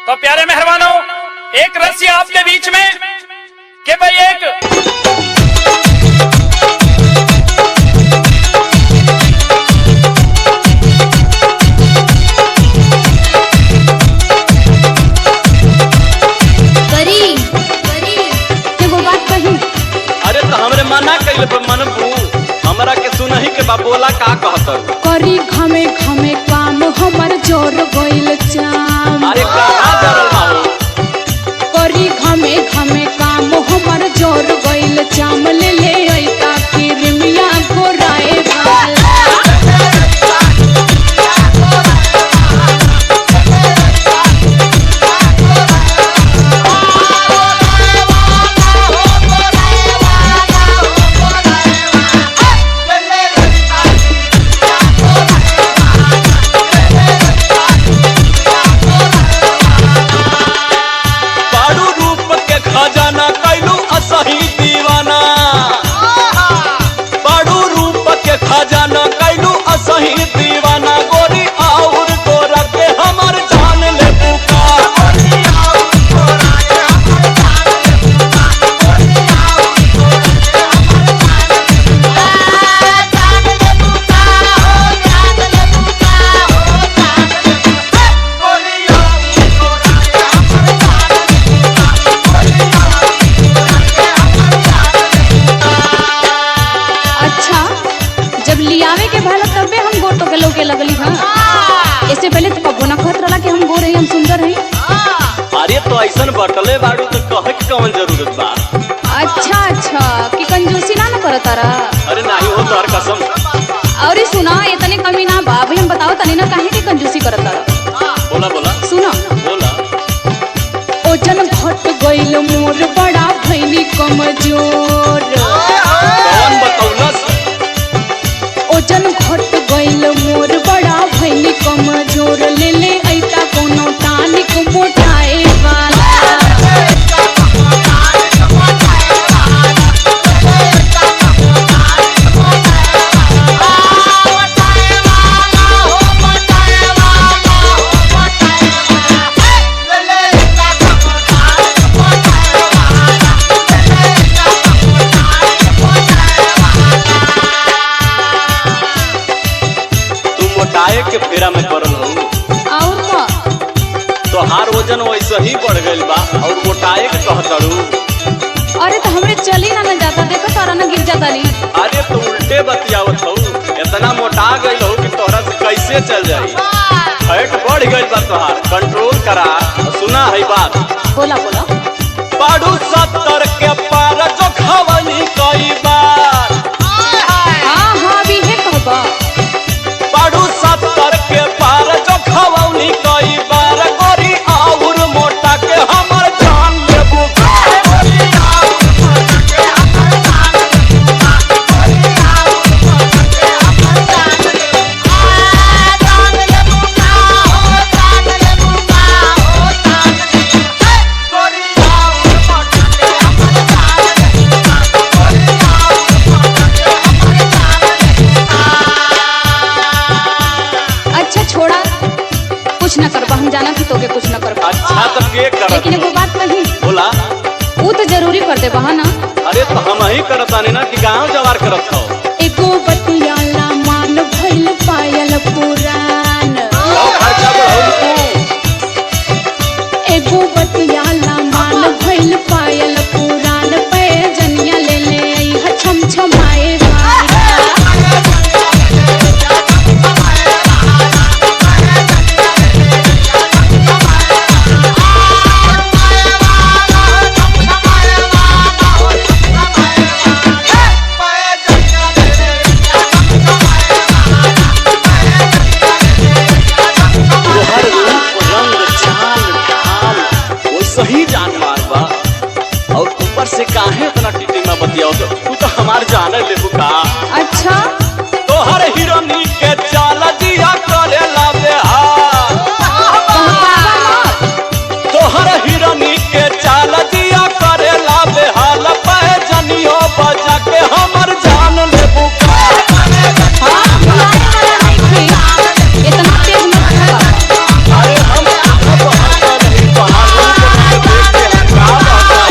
तो प्यारे मेहरबानों, एक रस्सी आपके बीच में कि भाई एक मना कइले पर मनबू हमरा के सुनही के बा बोला का कहत करी घमे घमे काम हमर जोर गइल चाम। अरे कहां जरल बाबू करी घमे घमे काम हमर जोर गइल चाम। ले ले आइता किरमिया गोराए वाला सही दीवाना गोरी और गोरा के हमर जान ले बुका अच्छा, जब लियावे के भला तबे हम गोर तो गलो के लगली। हां, इससे पहले तो कबो ना कहत रहला कि हम गोर हई, हम सुंदर हई। अरे तो ऐसन बटले बाड़ू तो कहे के कौन जरूरत बा। अच्छा कि कंजूसी ना करत तारा। अरे नहीं हो तोहर कसम। और सुना, इतने कमी ना बा भाई, हम बताओ तनी ना काहे के कंजूसी करत तारा। बोला बोला सुना बोला। ओजन घट गइल मोर बड़ा भइली कमजोर। कौन बतौलस? ओजन घट गइल मोर बड़ा भइली कमजोर। ले ले आइता कोनो टानिक मोटाए वाला। के फेरा में पड़ल हो और का तोहार वजन वैसे ही बढ़ गइल बा और मोटाए के कहतड़ू। अरे तो हमरे चली ना जाता, देखो तारा ना गिर जाता ली। अरे तो उल्टे बतियावत हो, इतना मोटा गइल हो कि तोहरा से कैसे चल जाई। फैट बढ़ गइल बा तोहार, कंट्रोल करा। सुना है बात। बोला बोला। बाड़ू 70 के पार जो खवनी कई बार। हां भी है कहबा। बाड़ू 70 के पार जो खवनी कई बार गोरी और मोटा के हमर जान ले बुका। अच्छा छोड़ा, कुछ न करबा, हम जाना कि तोके कुछ न करबा। अच्छा तो के करत? लेकिन एगो बात कही। बोला। वो तो जरूरी कर दे बहा ना। अरे तो हम ही करतानी ना कि गांव जवार करत हो। एगो बतियाला मान भइल पायल पुरान। गांव खर्चा बढ़ल तू। एगो बतियाला मान भइल पायल पुरान। पे जनिया ले ले आई छम छमाए वाला। सही जान मार बा और ऊपर से काहे इतना टिटी में बतियाओ, तू तो हमार जाने ले बुका। अच्छा